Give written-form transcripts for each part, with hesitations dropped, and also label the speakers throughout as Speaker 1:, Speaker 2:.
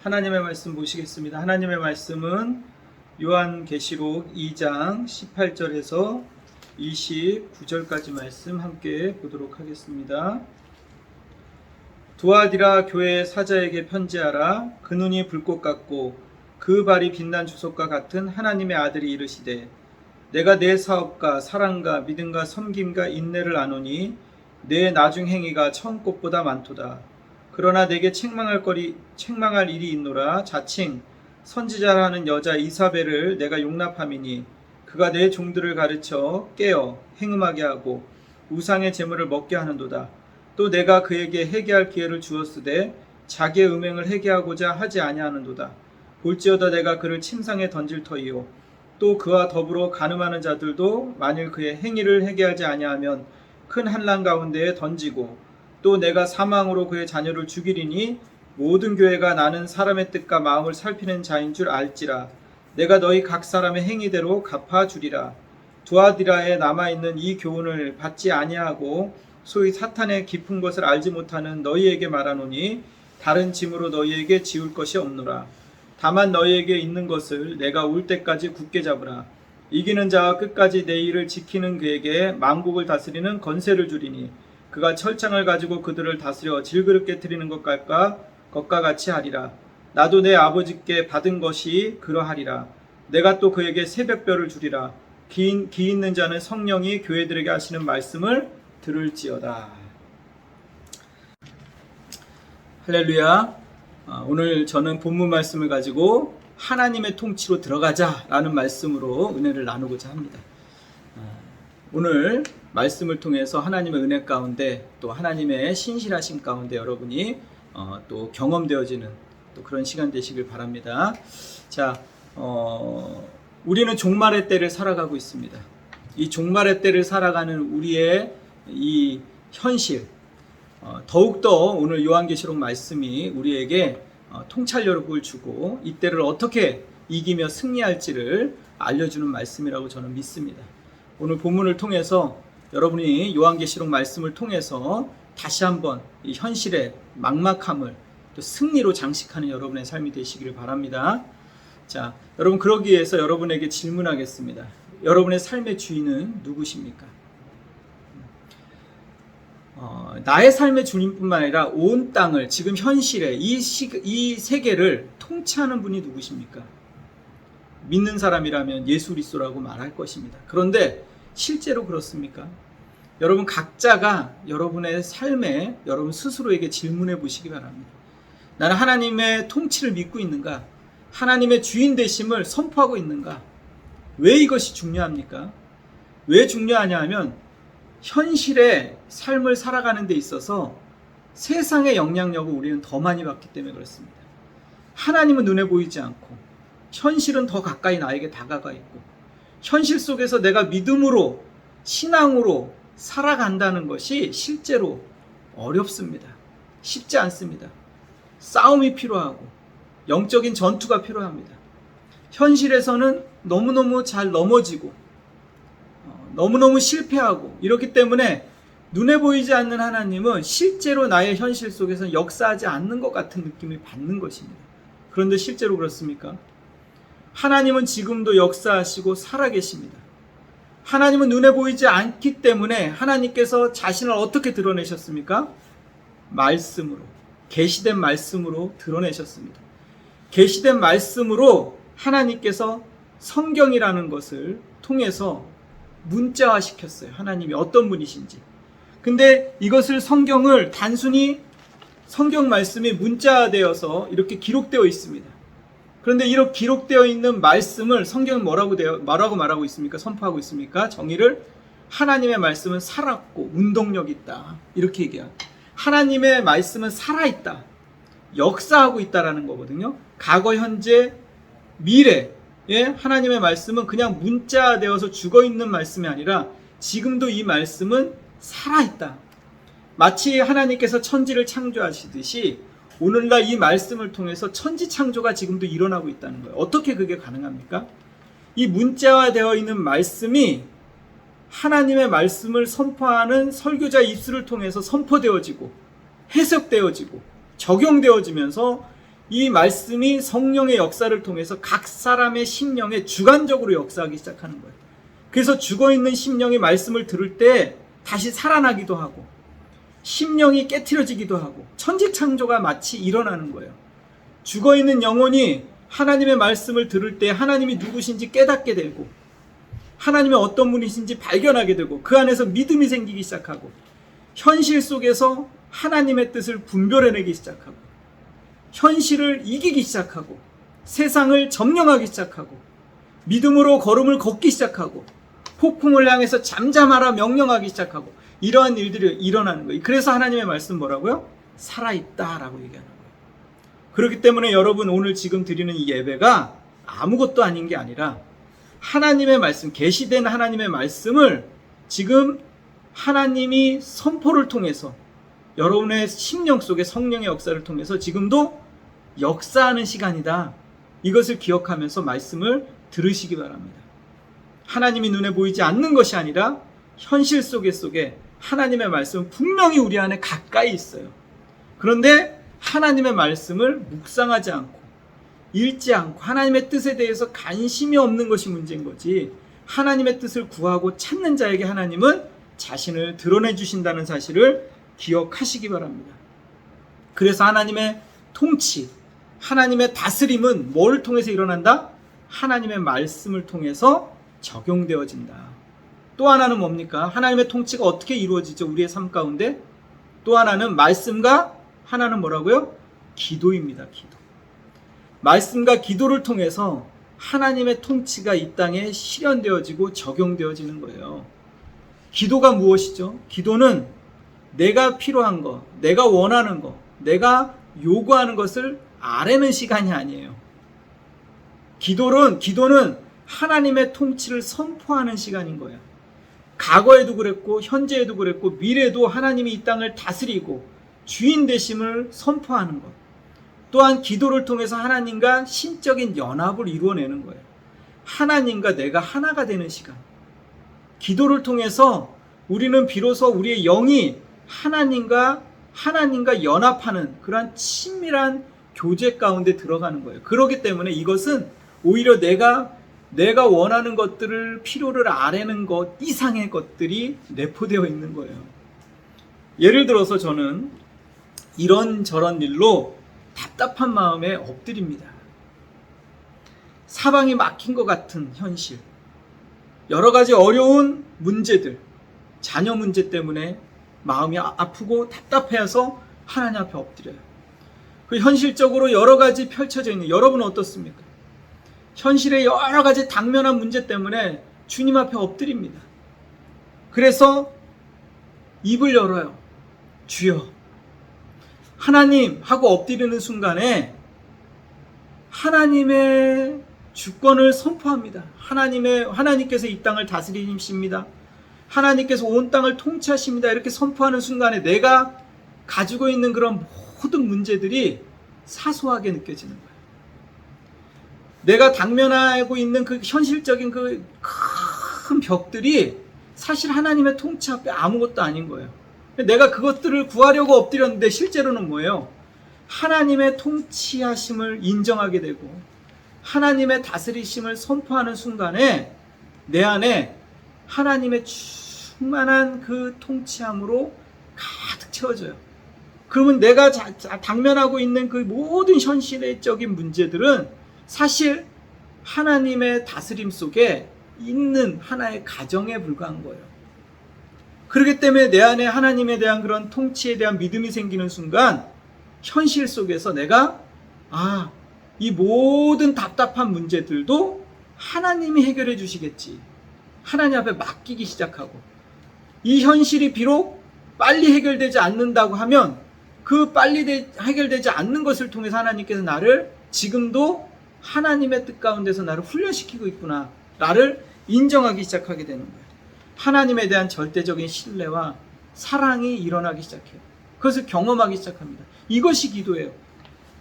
Speaker 1: 하나님의 말씀 보시겠습니다. 하나님의 말씀은 요한계시록 2장 18절에서 29절까지 말씀 함께 보도록 하겠습니다. 두아디라 교회의 사자에게 편지하라. 그 눈이 불꽃 같고 그 발이 빛난 주석과 같은 하나님의 아들이 이르시되 내가 내 사업과 사랑과 믿음과 섬김과 인내를 아노니 내 나중 행위가 처음 것보다 많도다. 그러나 내게 책망할 일이 있노라. 자칭 선지자라는 여자 이사벨을 내가 용납함이니 그가 내 종들을 가르쳐 깨어 행음하게 하고 우상의 제물을 먹게 하는도다. 또 내가 그에게 회개할 기회를 주었으되 자기의 음행을 회개하고자 하지 아니하는도다. 볼지어다 내가 그를 침상에 던질 터이요 또 그와 더불어 간음하는 자들도 만일 그의 행위를 회개하지 아니하면 큰 환난 가운데에 던지고 또 내가 사망으로 그의 자녀를 죽이리니 모든 교회가 나는 사람의 뜻과 마음을 살피는 자인 줄 알지라. 내가 너희 각 사람의 행위대로 갚아주리라. 두아디라에 남아있는 이 교훈을 받지 아니하고 소위 사탄의 깊은 것을 알지 못하는 너희에게 말하노니 다른 짐으로 너희에게 지울 것이 없노라. 다만 너희에게 있는 것을 내가 올 때까지 굳게 잡으라. 이기는 자와 끝까지 내 일을 지키는 그에게 만국을 다스리는 권세를 주리니 그가 철창을 가지고 그들을 다스려 질그릇 깨트리는 것과 같이 하리라. 나도 내 아버지께 받은 것이 그러하리라. 내가 또 그에게 새벽별을 주리라. 기 있는 자는 성령이 교회들에게 하시는 말씀을 들을지어다. 할렐루야. 오늘 저는 본문 말씀을 가지고 하나님의 통치로 들어가자라는 말씀으로 은혜를 나누고자 합니다. 오늘 말씀을 통해서 하나님의 은혜 가운데 또 하나님의 신실하심 가운데 여러분이 또 경험되어지는 또 그런 시간 되시길 바랍니다. 자, 우리는 종말의 때를 살아가고 있습니다. 이 종말의 때를 살아가는 우리의 이 현실, 더욱더 오늘 요한계시록 말씀이 우리에게 통찰력을 주고 이 때를 어떻게 이기며 승리할지를 알려주는 말씀이라고 저는 믿습니다. 오늘 본문을 통해서 여러분이 요한계시록 말씀을 통해서 다시 한번 이 현실의 막막함을 또 승리로 장식하는 여러분의 삶이 되시기를 바랍니다. 자, 여러분 그러기 위해서 여러분에게 질문하겠습니다. 여러분의 삶의 주인은 누구십니까? 나의 삶의 주님뿐만 아니라 온 땅을 지금 현실에 이 세계를 통치하는 분이 누구십니까? 믿는 사람이라면 예수 그리스도라고 말할 것입니다. 그런데 실제로 그렇습니까? 여러분 각자가 여러분의 삶에 여러분 스스로에게 질문해 보시기 바랍니다. 나는 하나님의 통치를 믿고 있는가? 하나님의 주인 되심을 선포하고 있는가? 왜 이것이 중요합니까? 왜 중요하냐 하면 현실의 삶을 살아가는 데 있어서 세상의 영향력을 우리는 더 많이 받기 때문에 그렇습니다. 하나님은 눈에 보이지 않고 현실은 더 가까이 나에게 다가가 있고 현실 속에서 내가 믿음으로 신앙으로 살아간다는 것이 실제로 어렵습니다. 쉽지 않습니다. 싸움이 필요하고 영적인 전투가 필요합니다. 현실에서는 너무너무 잘 넘어지고 너무너무 실패하고 이렇기 때문에 눈에 보이지 않는 하나님은 실제로 나의 현실 속에서 역사하지 않는 것 같은 느낌을 받는 것입니다. 그런데 실제로 그렇습니까? 하나님은 지금도 역사하시고 살아계십니다. 하나님은 눈에 보이지 않기 때문에 하나님께서 자신을 어떻게 드러내셨습니까? 말씀으로, 계시된 말씀으로 드러내셨습니다. 계시된 말씀으로 하나님께서 성경이라는 것을 통해서 문자화 시켰어요. 하나님이 어떤 분이신지. 근데 이것을 성경을 단순히 성경 말씀이 문자되어서 이렇게 기록되어 있습니다. 그런데 이렇게 기록되어 있는 말씀을 성경은 뭐라고 말하고 있습니까? 선포하고 있습니까? 정의를 하나님의 말씀은 살았고 운동력 있다. 이렇게 얘기합니다. 하나님의 말씀은 살아있다. 역사하고 있다라는 거거든요. 과거, 현재, 미래. 예, 하나님의 말씀은 그냥 문자되어서 죽어있는 말씀이 아니라 지금도 이 말씀은 살아있다. 마치 하나님께서 천지를 창조하시듯이 오늘날 이 말씀을 통해서 천지 창조가 지금도 일어나고 있다는 거예요. 어떻게 그게 가능합니까? 이 문자화되어 있는 말씀이 하나님의 말씀을 선포하는 설교자 입술을 통해서 선포되어지고 해석되어지고 적용되어지면서 이 말씀이 성령의 역사를 통해서 각 사람의 심령에 주관적으로 역사하기 시작하는 거예요. 그래서 죽어있는 심령이 말씀을 들을 때 다시 살아나기도 하고 심령이 깨트려지기도 하고 천지창조가 마치 일어나는 거예요. 죽어있는 영혼이 하나님의 말씀을 들을 때 하나님이 누구신지 깨닫게 되고 하나님의 어떤 분이신지 발견하게 되고 그 안에서 믿음이 생기기 시작하고 현실 속에서 하나님의 뜻을 분별해내기 시작하고 현실을 이기기 시작하고 세상을 점령하기 시작하고 믿음으로 걸음을 걷기 시작하고 폭풍을 향해서 잠잠하라 명령하기 시작하고 이러한 일들이 일어나는 거예요. 그래서 하나님의 말씀 뭐라고요? 살아있다라고 얘기하는 거예요. 그렇기 때문에 여러분 오늘 지금 드리는 이 예배가 아무것도 아닌 게 아니라 하나님의 말씀, 계시된 하나님의 말씀을 지금 하나님이 선포를 통해서 여러분의 심령 속에 성령의 역사를 통해서 지금도 역사하는 시간이다. 이것을 기억하면서 말씀을 들으시기 바랍니다. 하나님이 눈에 보이지 않는 것이 아니라 현실 속에 하나님의 말씀은 분명히 우리 안에 가까이 있어요. 그런데 하나님의 말씀을 묵상하지 않고 읽지 않고 하나님의 뜻에 대해서 관심이 없는 것이 문제인 거지, 하나님의 뜻을 구하고 찾는 자에게 하나님은 자신을 드러내 주신다는 사실을 기억하시기 바랍니다. 그래서 하나님의 통치, 하나님의 다스림은 뭘 통해서 일어난다? 하나님의 말씀을 통해서 적용되어진다. 또 하나는 뭡니까? 하나님의 통치가 어떻게 이루어지죠? 우리의 삶 가운데 또 하나는 말씀과 하나는 뭐라고요? 기도입니다. 기도. 말씀과 기도를 통해서 하나님의 통치가 이 땅에 실현되어지고 적용되어지는 거예요. 기도가 무엇이죠? 기도는 내가 필요한 거, 내가 원하는 거, 내가 요구하는 것을 아뢰는 시간이 아니에요. 기도는 하나님의 통치를 선포하는 시간인 거예요. 과거에도 그랬고 현재에도 그랬고 미래도 하나님이 이 땅을 다스리고 주인 되심을 선포하는 것. 또한 기도를 통해서 하나님과 신적인 연합을 이루어내는 거예요. 하나님과 내가 하나가 되는 시간. 기도를 통해서 우리는 비로소 우리의 영이 하나님과 연합하는 그러한 친밀한 교제 가운데 들어가는 거예요. 그렇기 때문에 이것은 오히려 내가 원하는 것들을 필요를 아뢰는 것 이상의 것들이 내포되어 있는 거예요. 예를 들어서 저는 이런저런 일로 답답한 마음에 엎드립니다. 사방이 막힌 것 같은 현실, 여러 가지 어려운 문제들, 자녀 문제 때문에 마음이 아프고 답답해서 하나님 앞에 엎드려요. 그 현실적으로 여러 가지 펼쳐져 있는, 여러분은 어떻습니까? 현실의 여러 가지 당면한 문제 때문에 주님 앞에 엎드립니다. 그래서 입을 열어요. 주여, 하나님 하고 엎드리는 순간에 하나님의 주권을 선포합니다. 하나님께서 이 땅을 다스리십니다. 하나님께서 온 땅을 통치하십니다. 이렇게 선포하는 순간에 내가 가지고 있는 그런 모든 문제들이 사소하게 느껴지는 거예요. 내가 당면하고 있는 그 현실적인 그 큰 벽들이 사실 하나님의 통치 앞에 아무것도 아닌 거예요. 내가 그것들을 구하려고 엎드렸는데 실제로는 뭐예요? 하나님의 통치하심을 인정하게 되고 하나님의 다스리심을 선포하는 순간에 내 안에 하나님의 충만한 그 통치함으로 가득 채워져요. 그러면 내가 당면하고 있는 그 모든 현실적인 문제들은 사실 하나님의 다스림 속에 있는 하나의 가정에 불과한 거예요. 그렇기 때문에 내 안에 하나님에 대한 그런 통치에 대한 믿음이 생기는 순간 현실 속에서 내가 이 모든 답답한 문제들도 하나님이 해결해 주시겠지. 하나님 앞에 맡기기 시작하고 이 현실이 비록 빨리 해결되지 않는다고 하면 그 빨리 해결되지 않는 것을 통해서 하나님께서 나를 지금도 하나님의 뜻 가운데서 나를 훈련시키고 있구나. 나를 인정하기 시작하게 되는 거예요. 하나님에 대한 절대적인 신뢰와 사랑이 일어나기 시작해요. 그것을 경험하기 시작합니다. 이것이 기도예요.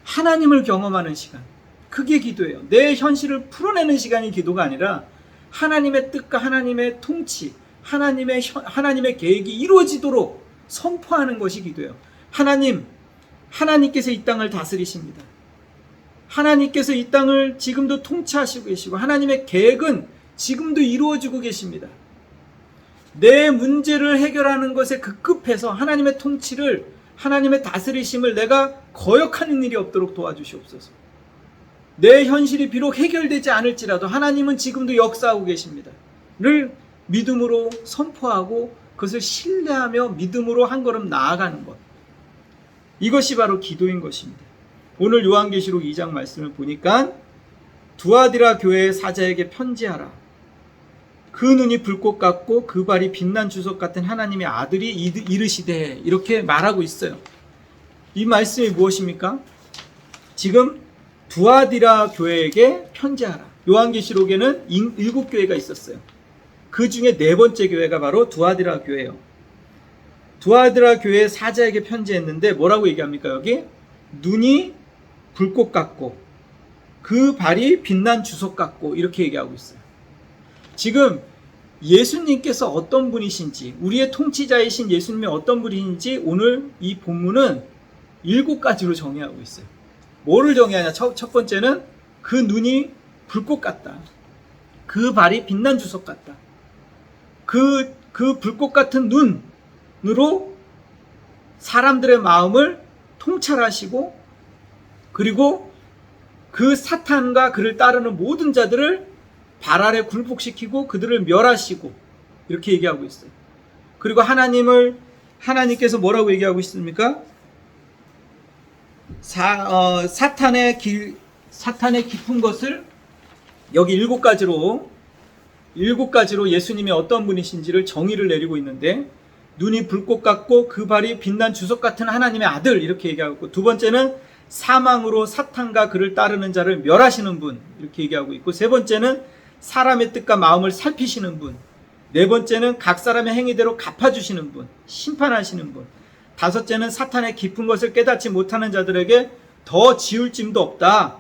Speaker 1: 하나님을 경험하는 시간. 그게 기도예요. 내 현실을 풀어내는 시간이 기도가 아니라 하나님의 뜻과 하나님의 통치, 하나님의 계획이 이루어지도록 선포하는 것이 기도예요. 하나님께서 이 땅을 다스리십니다. 하나님께서 이 땅을 지금도 통치하시고 계시고 하나님의 계획은 지금도 이루어지고 계십니다. 내 문제를 해결하는 것에 급급해서 하나님의 통치를, 하나님의 다스리심을 내가 거역하는 일이 없도록 도와주시옵소서. 내 현실이 비록 해결되지 않을지라도 하나님은 지금도 역사하고 계십니다. 를 믿음으로 선포하고 그것을 신뢰하며 믿음으로 한 걸음 나아가는 것. 이것이 바로 기도인 것입니다. 오늘 요한계시록 2장 말씀을 보니까 두아디라 교회의 사자에게 편지하라. 그 눈이 불꽃 같고 그 발이 빛난 주석 같은 하나님의 아들이 이르시되, 이렇게 말하고 있어요. 이 말씀이 무엇입니까? 지금 두아디라 교회에게 편지하라. 요한계시록에는 7교회가 있었어요. 그 중에 4번째 교회가 바로 두아디라 교회예요. 두아디라 교회의 사자에게 편지했는데 뭐라고 얘기합니까? 여기 눈이 불꽃 같고 그 발이 빛난 주석 같고 이렇게 얘기하고 있어요. 지금 예수님께서 어떤 분이신지, 우리의 통치자이신 예수님이 어떤 분이신지 오늘 이 본문은 7가지로 정의하고 있어요. 뭐를 정의하냐? 첫 번째는 그 눈이 불꽃 같다. 그 발이 빛난 주석 같다. 그 불꽃 같은 눈으로 사람들의 마음을 통찰하시고, 그리고 그 사탄과 그를 따르는 모든 자들을 발 아래 굴복시키고 그들을 멸하시고, 이렇게 얘기하고 있어요. 그리고 하나님께서 뭐라고 얘기하고 있습니까? 사탄의 깊은 것을 여기 7가지로 예수님이 어떤 분이신지를 정의를 내리고 있는데, 눈이 불꽃 같고 그 발이 빛난 주석 같은 하나님의 아들, 이렇게 얘기하고 있고, 두 번째는 사망으로 사탄과 그를 따르는 자를 멸하시는 분, 이렇게 얘기하고 있고, 세 번째는 사람의 뜻과 마음을 살피시는 분, 네 번째는 각 사람의 행위대로 갚아주시는 분, 심판하시는 분, 다섯째는 사탄의 깊은 것을 깨닫지 못하는 자들에게 더 지울 짐도 없다.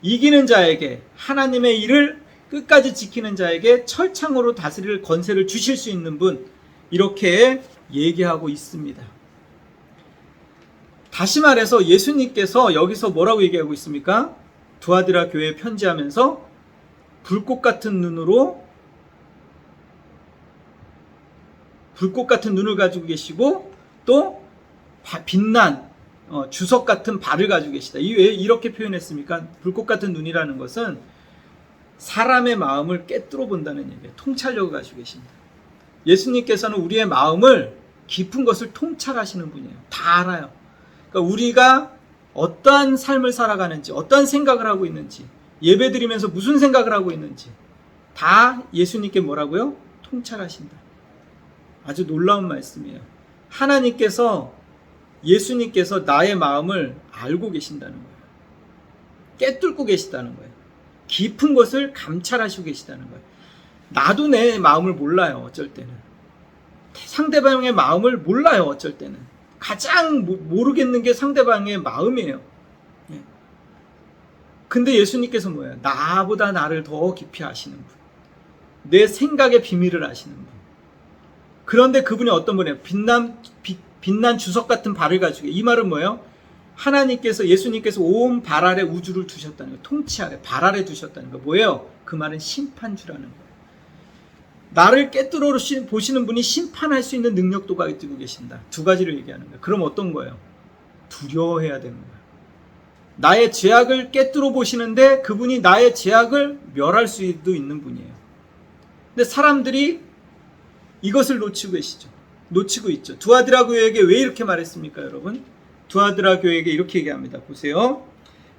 Speaker 1: 이기는 자에게, 하나님의 일을 끝까지 지키는 자에게 철창으로 다스릴 권세를 주실 수 있는 분, 이렇게 얘기하고 있습니다. 다시 말해서 예수님께서 여기서 뭐라고 얘기하고 있습니까? 두아디라 교회에 편지하면서 불꽃 같은 눈을 가지고 계시고, 또 빛난 주석 같은 발을 가지고 계시다. 왜 이렇게 표현했습니까? 불꽃 같은 눈이라는 것은 사람의 마음을 꿰뚫어 본다는 얘기예요. 통찰력을 가지고 계십니다. 예수님께서는 우리의 마음을, 깊은 것을 통찰하시는 분이에요. 다 알아요. 그러니까 우리가 어떠한 삶을 살아가는지, 어떠한 생각을 하고 있는지, 예배드리면서 무슨 생각을 하고 있는지 다 예수님께 뭐라고요? 통찰하신다. 아주 놀라운 말씀이에요. 예수님께서 나의 마음을 알고 계신다는 거예요. 꿰뚫고 계시다는 거예요. 깊은 것을 감찰하시고 계시다는 거예요. 나도 내 마음을 몰라요, 어쩔 때는. 상대방의 마음을 몰라요, 어쩔 때는. 가장 모르겠는 게 상대방의 마음이에요. 근데 예수님께서 뭐예요? 나보다 나를 더 깊이 아시는 분. 내 생각의 비밀을 아시는 분. 그런데 그분이 어떤 분이에요? 빛난 주석 같은 발을 가지고, 이 말은 뭐예요? 예수님께서 온 발 아래 우주를 두셨다는 거예요. 통치 아래, 발 아래 두셨다는 거예요. 뭐예요? 그 말은 심판주라는 거예요. 나를 꿰뚫어 보시는 분이 심판할 수 있는 능력도 가지고 계신다. 2가지를 얘기하는 거예요. 그럼 어떤 거예요? 두려워해야 되는 거예요. 나의 죄악을 꿰뚫어 보시는데 그분이 나의 죄악을 멸할 수도 있는 분이에요. 근데 사람들이 이것을 놓치고 있죠. 두아디라 교회에게 왜 이렇게 말했습니까, 여러분? 두아디라 교회에게 이렇게 얘기합니다. 보세요.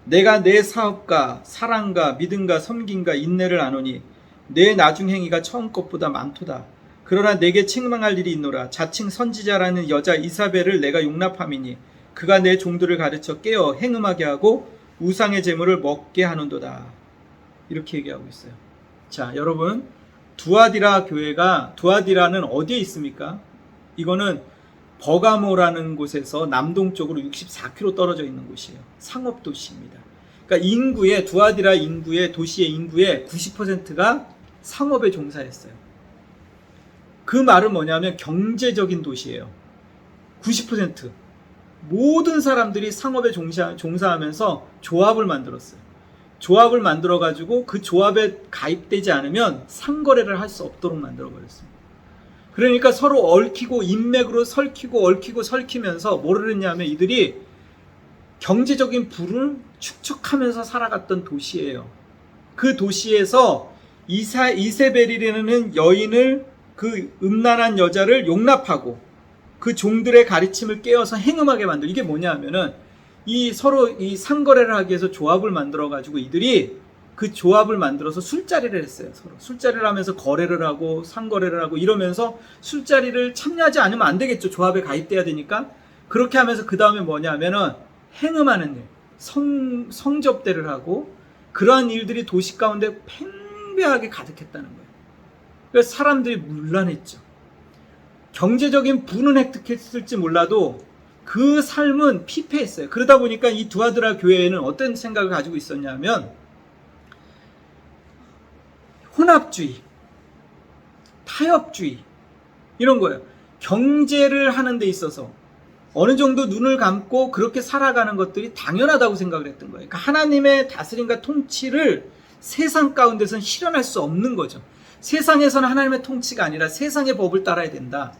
Speaker 1: 내가 내 사업과 사랑과 믿음과 섬김과 인내를 아노니 내 나중 행위가 처음 것보다 많도다. 그러나 내게 책망할 일이 있노라. 자칭 선지자라는 여자 이사벨을 내가 용납함이니 그가 내 종들을 가르쳐 깨어 행음하게 하고 우상의 제물을 먹게 하는도다. 이렇게 얘기하고 있어요. 자, 여러분, 두아디라는 어디에 있습니까? 이거는 버가모라는 곳에서 남동쪽으로 64km 떨어져 있는 곳이에요. 상업도시입니다. 그러니까 두아디라 도시의 인구의 90%가 상업에 종사했어요. 그 말은 뭐냐면 경제적인 도시예요. 90%. 모든 사람들이 상업에 종사하면서 조합을 만들었어요. 조합을 만들어 가지고 그 조합에 가입되지 않으면 상거래를 할 수 없도록 만들어 버렸습니다. 그러니까 서로 얽히고 인맥으로 설키고 얽히고 설키면서 뭐를 했냐면 이들이 경제적인 부를 축적하면서 살아갔던 도시예요. 그 도시에서 이세벨이라는 여인을, 그 음란한 여자를 용납하고 그 종들의 가르침을 깨어서 행음하게 만들고, 이게 뭐냐면은 이 서로 이 상거래를 하기 위해서 조합을 만들어 가지고 이들이 그 조합을 만들어서 술자리를 했어요. 서로 술자리를 하면서 거래를 하고 상거래를 하고 이러면서, 술자리를 참여하지 않으면 안 되겠죠. 조합에 가입돼야 되니까. 그렇게 하면서 그 다음에 뭐냐면은 행음하는 일, 성접대를 하고, 그러한 일들이 도시 가운데 팽배하게 가득했다는 거예요. 그래서 사람들이 문란했죠. 경제적인 부는 획득했을지 몰라도 그 삶은 피폐했어요. 그러다 보니까 이 두아드라 교회에는 어떤 생각을 가지고 있었냐면 혼합주의, 타협주의, 이런 거예요. 경제를 하는 데 있어서 어느 정도 눈을 감고 그렇게 살아가는 것들이 당연하다고 생각을 했던 거예요. 그러니까 하나님의 다스림과 통치를 세상 가운데서는 실현할 수 없는 거죠. 세상에서는 하나님의 통치가 아니라 세상의 법을 따라야 된다.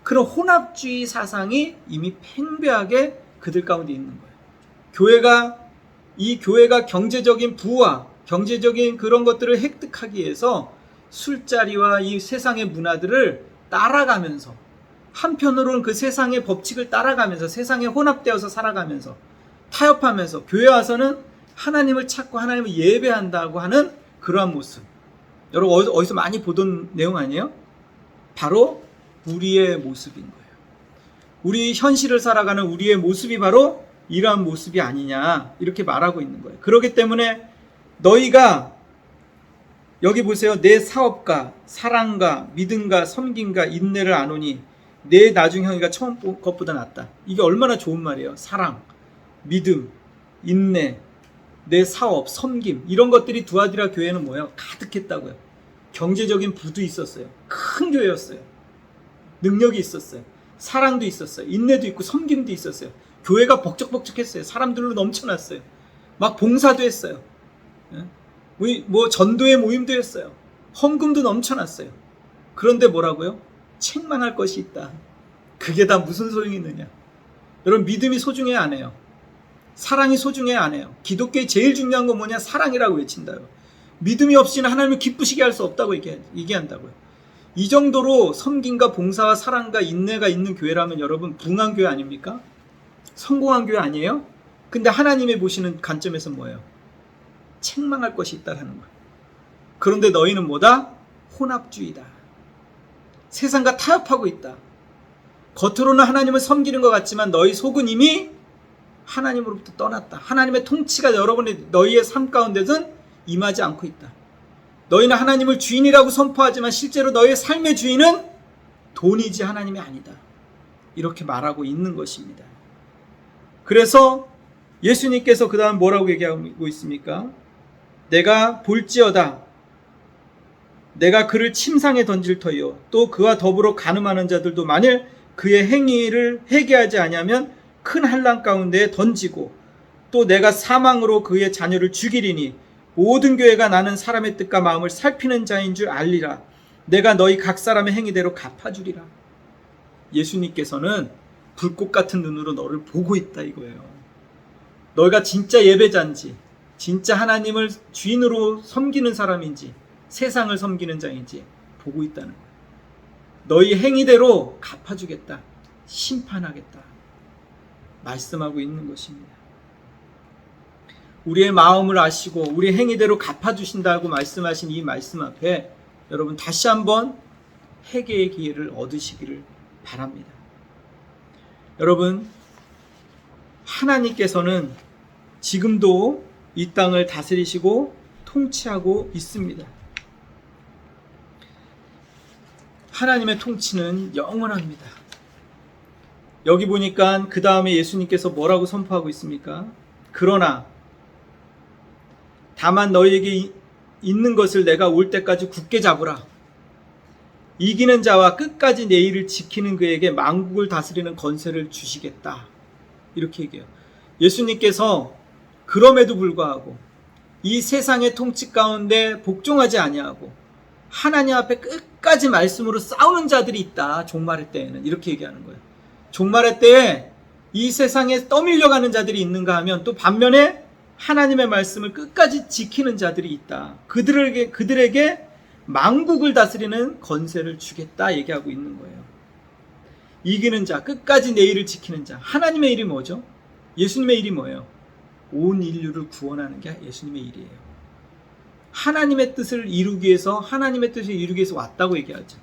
Speaker 1: 그런 혼합주의 사상이 이미 팽배하게 그들 가운데 있는 거예요. 이 교회가 경제적인 부와 경제적인 그런 것들을 획득하기 위해서 술자리와 이 세상의 문화들을 따라가면서, 한편으로는 그 세상의 법칙을 따라가면서 세상에 혼합되어서 살아가면서 타협하면서 교회 와서는 하나님을 찾고 하나님을 예배한다고 하는 그러한 모습. 여러분 어디서 많이 보던 내용 아니에요? 바로 우리의 모습인 거예요. 우리 현실을 살아가는 우리의 모습이 바로 이러한 모습이 아니냐, 이렇게 말하고 있는 거예요. 그렇기 때문에 너희가 여기 보세요. 내 사업과 사랑과 믿음과 섬김과 인내를 아노니 내 나중 형이가 처음 것보다 낫다. 이게 얼마나 좋은 말이에요. 사랑, 믿음, 인내, 내 사업, 섬김, 이런 것들이 두아디라 교회는 뭐예요? 가득했다고요. 경제적인 부도 있었어요. 큰 교회였어요. 능력이 있었어요. 사랑도 있었어요. 인내도 있고 섬김도 있었어요. 교회가 벅적벅적했어요. 사람들로 넘쳐났어요. 막 봉사도 했어요. 뭐 전도의 모임도 했어요. 헌금도 넘쳐났어요. 그런데 뭐라고요? 책망할 것이 있다. 그게 다 무슨 소용이 있느냐? 여러분, 믿음이 소중해야 안 해요? 사랑이 소중해야 안 해요? 기독교의 제일 중요한 건 뭐냐? 사랑이라고 외친다요. 믿음이 없이는 하나님을 기쁘시게 할 수 없다고 얘기한다고요. 이 정도로 섬김과 봉사와 사랑과 인내가 있는 교회라면 여러분, 붕한 교회 아닙니까? 성공한 교회 아니에요? 근데 하나님이 보시는 관점에서 뭐예요? 책망할 것이 있다라는 거예요. 그런데 너희는 뭐다? 혼합주의다. 세상과 타협하고 있다. 겉으로는 하나님을 섬기는 것 같지만 너희 속은 이미 하나님으로부터 떠났다. 하나님의 통치가 너희의 삶 가운데는 임하지 않고 있다. 너희는 하나님을 주인이라고 선포하지만 실제로 너희의 삶의 주인은 돈이지 하나님이 아니다. 이렇게 말하고 있는 것입니다. 그래서 예수님께서 그 다음 뭐라고 얘기하고 있습니까? 내가 볼지어다 내가 그를 침상에 던질 터이요 또 그와 더불어 간음하는 자들도 만일 그의 행위를 회개하지 아니하면 큰 환난 가운데에 던지고 또 내가 사망으로 그의 자녀를 죽이리니 모든 교회가 나는 사람의 뜻과 마음을 살피는 자인 줄 알리라. 내가 너희 각 사람의 행위대로 갚아주리라. 예수님께서는 불꽃 같은 눈으로 너를 보고 있다 이거예요. 너희가 진짜 예배자인지, 진짜 하나님을 주인으로 섬기는 사람인지, 세상을 섬기는 자인지 보고 있다는 거예요. 너희 행위대로 갚아주겠다, 심판하겠다 말씀하고 있는 것입니다. 우리의 마음을 아시고 우리 행위대로 갚아주신다고 말씀하신 이 말씀 앞에 여러분 다시 한번 회개의 기회를 얻으시기를 바랍니다. 여러분, 하나님께서는 지금도 이 땅을 다스리시고 통치하고 있습니다. 하나님의 통치는 영원합니다. 여기 보니까 그 다음에 예수님께서 뭐라고 선포하고 있습니까? 그러나 다만 너희에게 있는 것을 내가 올 때까지 굳게 잡으라. 이기는 자와 끝까지 내 일을 지키는 그에게 만국을 다스리는 권세를 주시겠다. 이렇게 얘기해요. 예수님께서 그럼에도 불구하고 이 세상의 통치 가운데 복종하지 아니하고 하나님 앞에 끝까지 말씀으로 싸우는 자들이 있다. 종말의 때에는 이렇게 얘기하는 거예요. 종말의 때에 이 세상에 떠밀려가는 자들이 있는가 하면 또 반면에 하나님의 말씀을 끝까지 지키는 자들이 있다. 그들에게 만국을 다스리는 권세를 주겠다 얘기하고 있는 거예요. 이기는 자, 끝까지 내 일을 지키는 자. 하나님의 일이 뭐죠? 예수님의 일이 뭐예요? 온 인류를 구원하는 게 예수님의 일이에요. 하나님의 뜻을 이루기 위해서 왔다고 얘기하죠.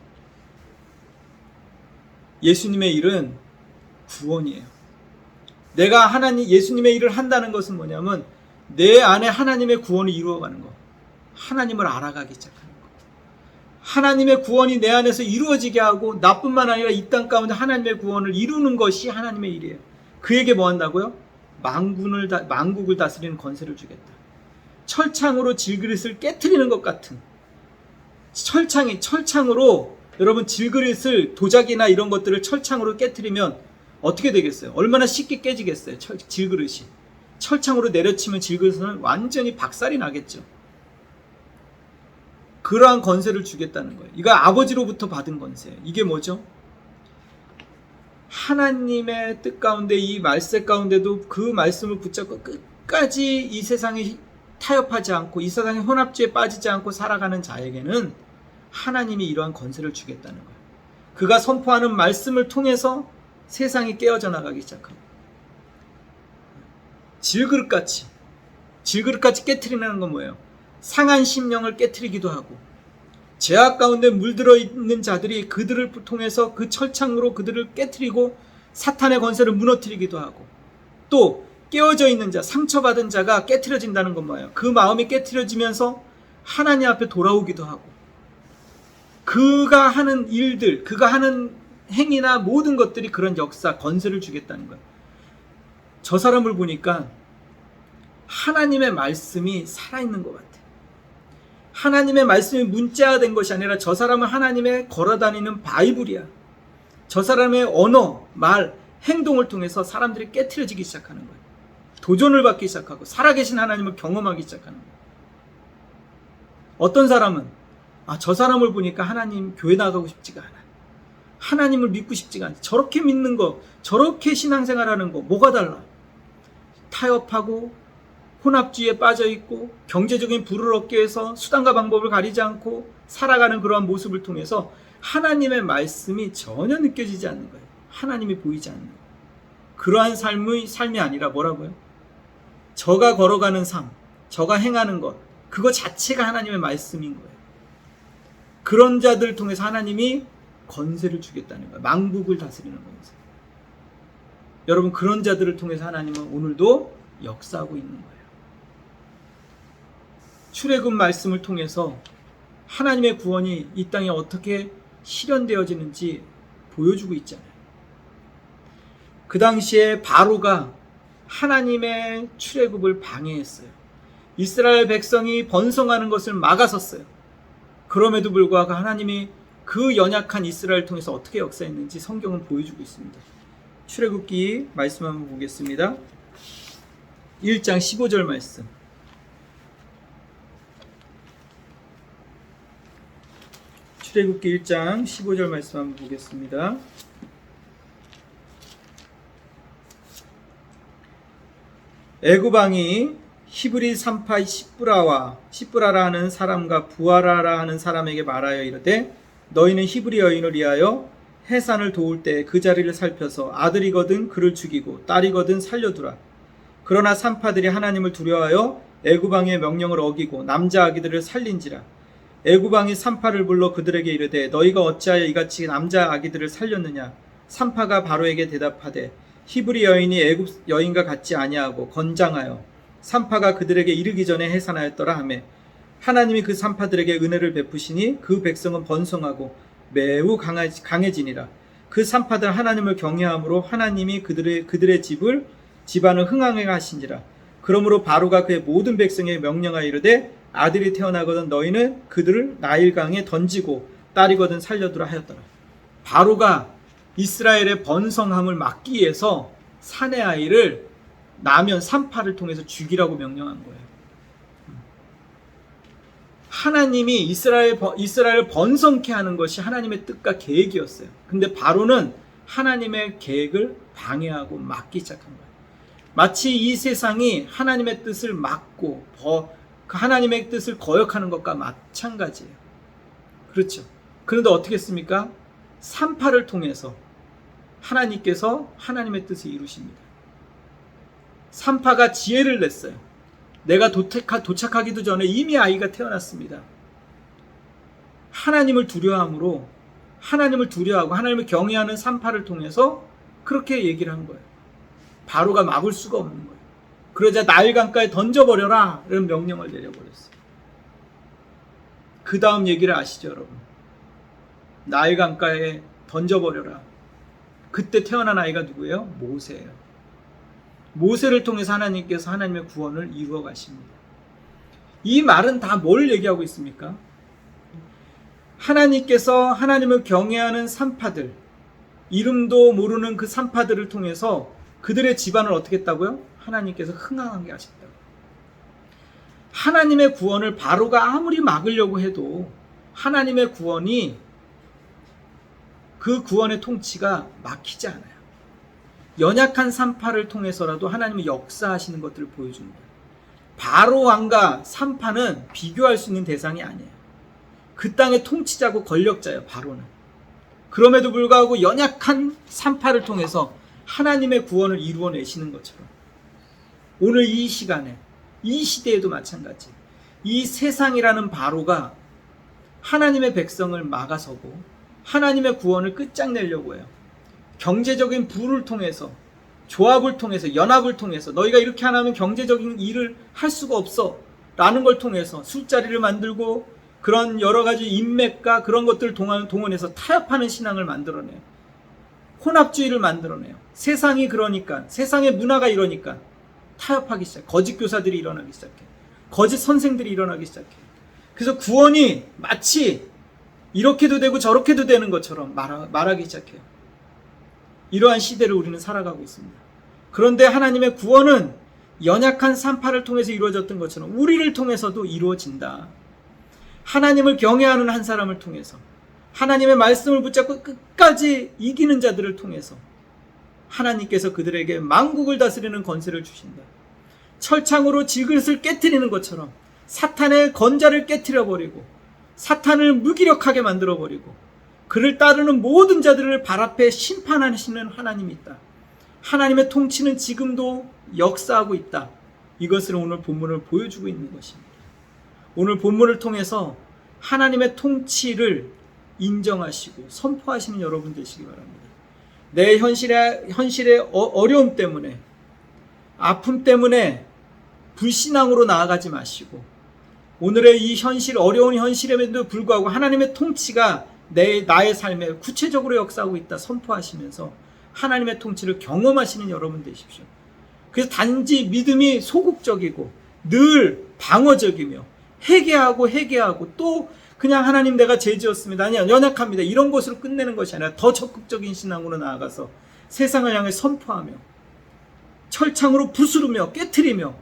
Speaker 1: 예수님의 일은 구원이에요. 내가 예수님의 일을 한다는 것은 뭐냐면 내 안에 하나님의 구원이 이루어가는 거. 하나님을 알아가기 시작하는 거. 하나님의 구원이 내 안에서 이루어지게 하고 나뿐만 아니라 이 땅 가운데 하나님의 구원을 이루는 것이 하나님의 일이에요. 그에게 뭐 한다고요? 만국을 다스리는 권세를 주겠다. 철창으로 질그릇을 깨트리는 것 같은 철창으로 여러분 질그릇을 도자기나 이런 것들을 철창으로 깨트리면 어떻게 되겠어요? 얼마나 쉽게 깨지겠어요? 질그릇이. 철창으로 내려치면 질그릇은 완전히 박살이 나겠죠. 그러한 권세를 주겠다는 거예요. 이거 아버지로부터 받은 권세예요. 이게 뭐죠? 하나님의 뜻 가운데 이 말씀 가운데도 그 말씀을 붙잡고 끝까지 이 세상에 타협하지 않고 이 세상의 혼합주의에 빠지지 않고 살아가는 자에게는 하나님이 이러한 권세를 주겠다는 거예요. 그가 선포하는 말씀을 통해서 세상이 깨어져 나가기 시작합니다. 질그릇같이 깨트리는 건 뭐예요? 상한 심령을 깨트리기도 하고 죄악 가운데 물들어 있는 자들이 그들을 통해서 그 철창으로 그들을 깨트리고 사탄의 권세를 무너뜨리기도 하고 또 깨어져 있는 자, 상처받은 자가 깨트려진다는 건 뭐예요? 그 마음이 깨트려지면서 하나님 앞에 돌아오기도 하고 그가 하는 일들, 그가 하는 행위나 모든 것들이 그런 역사, 권세를 주겠다는 거예요. 저 사람을 보니까 하나님의 말씀이 살아있는 것 같아요. 하나님의 말씀이 문자화된 것이 아니라 저 사람은 하나님의 걸어다니는 바이블이야. 저 사람의 언어, 말, 행동을 통해서 사람들이 깨트려지기 시작하는 거예요. 도전을 받기 시작하고 살아계신 하나님을 경험하기 시작하는 거예요. 어떤 사람은 저 사람을 보니까 하나님 교회 나가고 싶지가 않아. 하나님을 믿고 싶지가 않아. 저렇게 믿는 거, 저렇게 신앙생활하는 거 뭐가 달라? 타협하고 혼합주의에 빠져있고 경제적인 부를 얻기 위해서 수단과 방법을 가리지 않고 살아가는 그러한 모습을 통해서 하나님의 말씀이 전혀 느껴지지 않는 거예요. 하나님이 보이지 않는 거예요. 그러한 삶이 아니라 뭐라고요? 저가 걸어가는 삶, 저가 행하는 것, 그거 자체가 하나님의 말씀인 거예요. 그런 자들을 통해서 하나님이 권세를 주겠다는 거예요. 만국을 다스리는 권세. 여러분, 그런 자들을 통해서 하나님은 오늘도 역사하고 있는 거예요. 출애굽 말씀을 통해서 하나님의 구원이 이 땅에 어떻게 실현되어지는지 보여주고 있잖아요. 그 당시에 바로가 하나님의 출애굽을 방해했어요. 이스라엘 백성이 번성하는 것을 막아섰어요. 그럼에도 불구하고 하나님이 그 연약한 이스라엘을 통해서 어떻게 역사했는지 성경은 보여주고 있습니다. 출애굽기 말씀 한번 보겠습니다. 1장 15절 말씀. 출애굽기 1장 15절 말씀 한번 보겠습니다. 애굽왕이 히브리 산파 시브라라 하는 사람과 부하라라 하는 사람에게 말하여 이르되 너희는 히브리 여인을 위하여 해산을 도울 때 그 자리를 살펴서 아들이거든 그를 죽이고 딸이거든 살려두라. 그러나 산파들이 하나님을 두려워하여 애굽왕의 명령을 어기고 남자 아기들을 살린지라. 애굽왕이 산파를 불러 그들에게 이르되 너희가 어찌하여 이같이 남자 아기들을 살렸느냐. 산파가 바로에게 대답하되 히브리 여인이 애굽 여인과 같지 아니하고 건장하여 산파가 그들에게 이르기 전에 해산하였더라 하매 하나님이 그 산파들에게 은혜를 베푸시니 그 백성은 번성하고 매우 강해지니라. 그 산파들 하나님을 경외함으로 하나님이 그들의 집안을 흥하게 하신지라. 그러므로 바로가 그의 모든 백성에게 명령하여 이르되 아들이 태어나거든 너희는 그들을 나일강에 던지고 딸이거든 살려두라 하였더라. 바로가 이스라엘의 번성함을 막기 위해서 사내 아이를 나면 산파를 통해서 죽이라고 명령한 거예요. 하나님이 이스라엘을 번성케 하는 것이 하나님의 뜻과 계획이었어요. 근데 바로는 하나님의 계획을 방해하고 막기 시작한 거예요. 마치 이 세상이 하나님의 뜻을 막고 하나님의 뜻을 거역하는 것과 마찬가지예요. 그렇죠. 그런데 어떻게 했습니까? 산파를 통해서 하나님께서 하나님의 뜻을 이루십니다. 산파가 지혜를 냈어요. 내가 도착하기도 전에 이미 아이가 태어났습니다. 하나님을 두려워함으로 하나님을 두려워하고 하나님을 경외하는 산파를 통해서 그렇게 얘기를 한 거예요. 바로가 막을 수가 없는 거예요. 그러자 나일 강가에 던져버려라 이런 명령을 내려버렸어요. 그 다음 얘기를 아시죠, 여러분? 나일 강가에 던져버려라. 그때 태어난 아이가 누구예요? 모세예요. 모세를 통해서 하나님께서 하나님의 구원을 이루어 가십니다. 이 말은 다 뭘 얘기하고 있습니까? 하나님께서 하나님을 경외하는 산파들, 이름도 모르는 그 산파들을 통해서 그들의 집안을 어떻게 했다고요? 하나님께서 흥황하게 하셨다고. 하나님의 구원을 바로가 아무리 막으려고 해도 하나님의 구원이 그 구원의 통치가 막히지 않아요. 연약한 산파를 통해서라도 하나님이 역사하시는 것들을 보여줍니다. 바로 왕과 산파는 비교할 수 있는 대상이 아니에요. 그 땅의 통치자고 권력자예요, 바로는. 그럼에도 불구하고 연약한 산파를 통해서 하나님의 구원을 이루어내시는 것처럼 오늘 이 시간에, 이 시대에도 마찬가지. 이 세상이라는 바로가 하나님의 백성을 막아서고 하나님의 구원을 끝장내려고 해요. 경제적인 부를 통해서, 조합을 통해서, 연합을 통해서 너희가 이렇게 안 하면 경제적인 일을 할 수가 없어 라는 걸 통해서 술자리를 만들고 그런 여러 가지 인맥과 그런 것들을 동원해서 타협하는 신앙을 만들어내요. 혼합주의를 만들어내요. 세상이 그러니까, 세상의 문화가 이러니까 타협하기 시작해. 거짓 교사들이 일어나기 시작해. 거짓 선생들이 일어나기 시작해. 그래서 구원이 마치 이렇게도 되고 저렇게도 되는 것처럼 말하기 시작해요. 이러한 시대를 우리는 살아가고 있습니다. 그런데 하나님의 구원은 연약한 산파를 통해서 이루어졌던 것처럼 우리를 통해서도 이루어진다. 하나님을 경외하는 한 사람을 통해서, 하나님의 말씀을 붙잡고 끝까지 이기는 자들을 통해서 하나님께서 그들에게 만국을 다스리는 권세를 주신다. 철창으로 질그릇을 깨트리는 것처럼 사탄의 건자를 깨트려버리고 사탄을 무기력하게 만들어버리고 그를 따르는 모든 자들을 발 앞에 심판하시는 하나님이 있다. 하나님의 통치는 지금도 역사하고 있다. 이것을 오늘 본문을 보여주고 있는 것입니다. 오늘 본문을 통해서 하나님의 통치를 인정하시고 선포하시는 여러분 되시기 바랍니다. 내 현실의 어려움 때문에, 아픔 때문에 불신앙으로 나아가지 마시고 오늘의 이 어려운 현실에도 불구하고 하나님의 통치가 나의 삶에 구체적으로 역사하고 있다 선포하시면서 하나님의 통치를 경험하시는 여러분 되십시오. 그래서 단지 믿음이 소극적이고 늘 방어적이며 회개하고 또 그냥 하나님 내가 죄 지었습니다, 아니 연약합니다 이런 것으로 끝내는 것이 아니라 더 적극적인 신앙으로 나아가서 세상을 향해 선포하며 철창으로 부수르며 깨트리며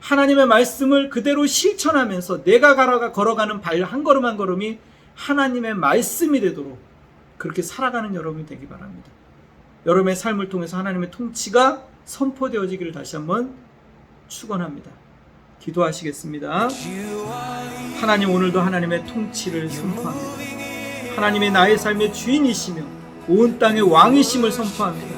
Speaker 1: 하나님의 말씀을 그대로 실천하면서 내가 걸어가는 발 한 걸음 한 걸음이 하나님의 말씀이 되도록 그렇게 살아가는 여러분이 되기 바랍니다. 여러분의 삶을 통해서 하나님의 통치가 선포되어지기를 다시 한번 축원합니다. 기도하시겠습니다. 하나님, 오늘도 하나님의 통치를 선포합니다. 하나님의 나의 삶의 주인이시며 온 땅의 왕이심을 선포합니다.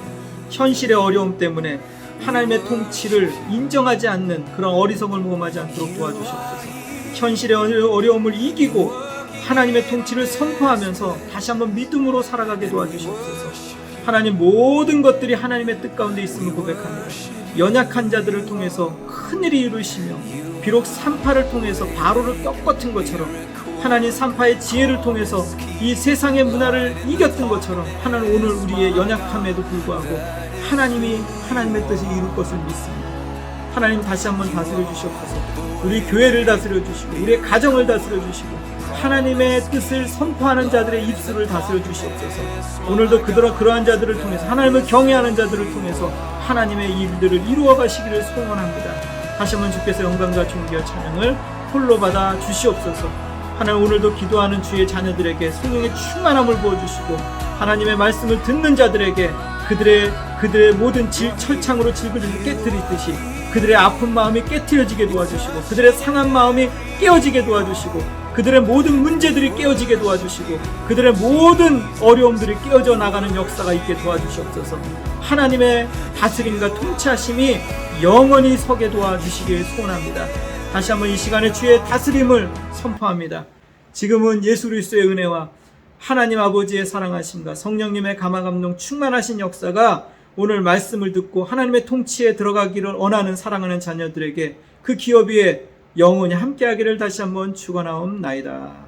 Speaker 1: 현실의 어려움 때문에 하나님의 통치를 인정하지 않는 그런 어리석음을 모험하지 않도록 도와주시옵소서. 현실의 어려움을 이기고 하나님의 통치를 선포하면서 다시 한번 믿음으로 살아가게 도와주시옵소서. 하나님, 모든 것들이 하나님의 뜻 가운데 있음을 고백합니다. 연약한 자들을 통해서 큰일이 이루시며 비록 산파를 통해서 바로를 꺾었던 것처럼 하나님 산파의 지혜를 통해서 이 세상의 문화를 이겼던 것처럼 하나님 오늘 우리의 연약함에도 불구하고 하나님이 하나님의 뜻을 이룰 것을 믿습니다. 하나님 다시 한번 다스려 주시옵소서. 우리 교회를 다스려 주시고 우리의 가정을 다스려 주시고 하나님의 뜻을 선포하는 자들의 입술을 다스려 주시옵소서. 오늘도 그러한 자들을 통해서 하나님을 경외하는 자들을 통해서 하나님의 일들을 이루어 가시기를 소원합니다. 다시 한번 주께서 영광과 존귀와 찬양을 홀로 받아 주시옵소서. 하나님, 오늘도 기도하는 주의 자녀들에게 성령의 충만함을 부어주시고 하나님의 말씀을 듣는 자들에게 그들의 모든 철창으로 질그릇을 깨뜨리듯이 그들의 아픈 마음이 깨트려지게 도와주시고 그들의 상한 마음이 깨어지게 도와주시고 그들의 모든 문제들이 깨어지게 도와주시고 그들의 모든 어려움들이 깨어져 나가는 역사가 있게 도와주시옵소서. 하나님의 다스림과 통치하심이 영원히 서게 도와주시길 소원합니다. 다시 한번 이 시간에 주의 다스림을 선포합니다. 지금은 예수 그리스도의 은혜와 하나님 아버지의 사랑하심과 성령님의 감화감동 충만하신 역사가 오늘 말씀을 듣고 하나님의 통치에 들어가기를 원하는 사랑하는 자녀들에게 그 기업 위에 영원히 함께하기를 다시 한번 축원하옵나이다.